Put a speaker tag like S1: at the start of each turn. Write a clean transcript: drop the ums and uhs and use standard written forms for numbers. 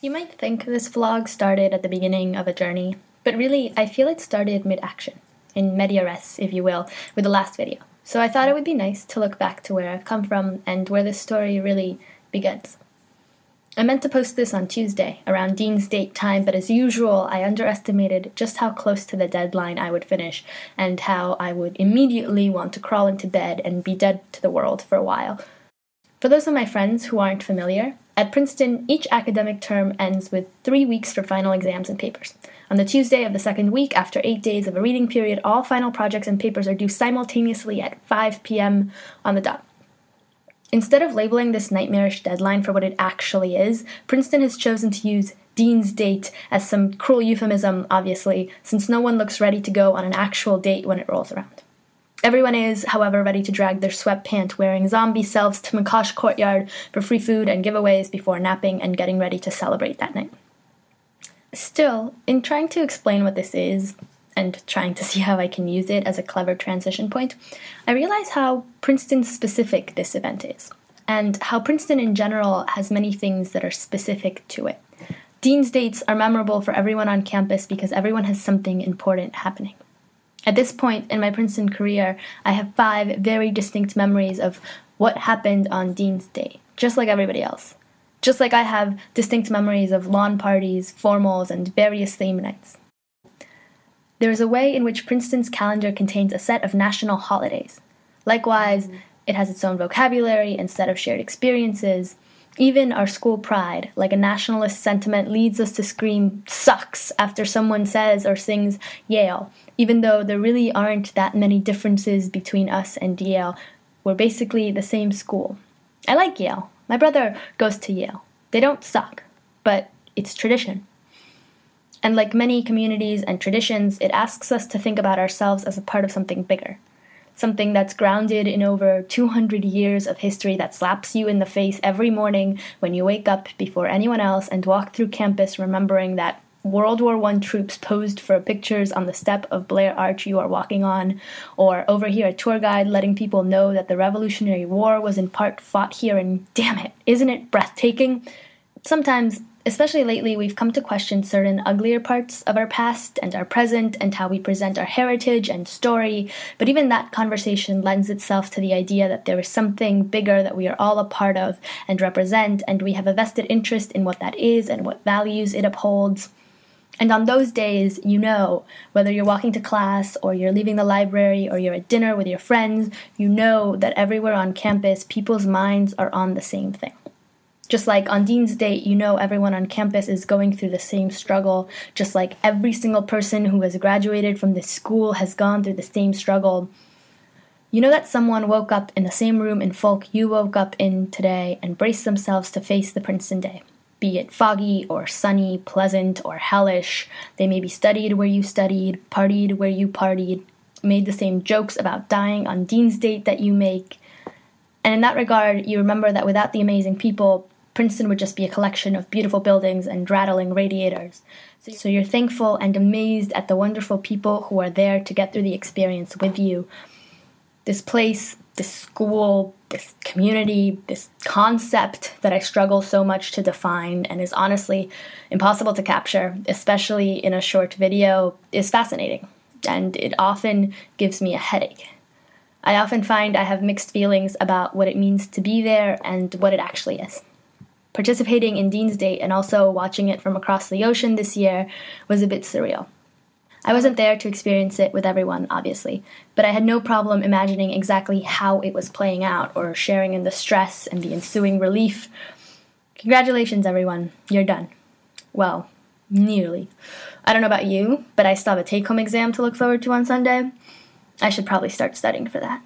S1: You might think this vlog started at the beginning of a journey, but really, I feel it started mid-action, in media res, if you will, with the last video. So I thought it would be nice to look back to where I've come from and where this story really begins. I meant to post this on Tuesday, around Dean's Date time, but as usual, I underestimated just how close to the deadline I would finish, and how I would immediately want to crawl into bed and be dead to the world for a while. For those of my friends who aren't familiar, at Princeton, each academic term ends with 3 weeks for final exams and papers. On the Tuesday of the second week, after 8 days of a reading period, all final projects and papers are due simultaneously at 5 p.m. on the dot. Instead of labeling this nightmarish deadline for what it actually is, Princeton has chosen to use Dean's Date as some cruel euphemism, obviously, since no one looks ready to go on an actual date when it rolls around. Everyone is, however, ready to drag their sweatpant-wearing zombie selves to McCosh Courtyard for free food and giveaways before napping and getting ready to celebrate that night. Still, in trying to explain what this is, and trying to see how I can use it as a clever transition point, I realize how Princeton-specific this event is, and how Princeton in general has many things that are specific to it. Dean's Dates are memorable for everyone on campus because everyone has something important happening. At this point in my Princeton career, I have 5 very distinct memories of what happened on Dean's Day, just like everybody else. Just like I have distinct memories of lawn parties, formals, and various theme nights. There is a way in which Princeton's calendar contains a set of national holidays. Likewise, it has its own vocabulary and set of shared experiences. Even our school pride, like a nationalist sentiment, leads us to scream "sucks" after someone says or sings Yale, even though there really aren't that many differences between us and Yale. We're basically the same school. I like Yale. My brother goes to Yale. They don't suck, but it's tradition. And like many communities and traditions, it asks us to think about ourselves as a part of something bigger. Something that's grounded in over 200 years of history that slaps you in the face every morning when you wake up before anyone else and walk through campus remembering that World War I troops posed for pictures on the step of Blair Arch you are walking on, or overhear a tour guide letting people know that the Revolutionary War was in part fought here, and damn it, isn't it breathtaking? Sometimes, especially lately, we've come to question certain uglier parts of our past and our present and how we present our heritage and story, but even that conversation lends itself to the idea that there is something bigger that we are all a part of and represent, and we have a vested interest in what that is and what values it upholds. And on those days, you know, whether you're walking to class or you're leaving the library or you're at dinner with your friends, you know that everywhere on campus, people's minds are on the same thing. Just like on Dean's Date, you know everyone on campus is going through the same struggle, just like every single person who has graduated from this school has gone through the same struggle. You know that someone woke up in the same room in Folk you woke up in today and braced themselves to face the Princeton day. Be it foggy or sunny, pleasant or hellish, they maybe studied where you studied, partied where you partied, made the same jokes about dying on Dean's Date that you make. And in that regard, you remember that without the amazing people, Princeton would just be a collection of beautiful buildings and rattling radiators. So you're thankful and amazed at the wonderful people who are there to get through the experience with you. This place, this school, this community, this concept that I struggle so much to define and is honestly impossible to capture, especially in a short video, is fascinating, and it often gives me a headache. I often find I have mixed feelings about what it means to be there and what it actually is. Participating in Dean's Date and also watching it from across the ocean this year was a bit surreal. I wasn't there to experience it with everyone, obviously, but I had no problem imagining exactly how it was playing out or sharing in the stress and the ensuing relief. Congratulations, everyone. You're done. Well, nearly. I don't know about you, but I still have a take-home exam to look forward to on Sunday. I should probably start studying for that.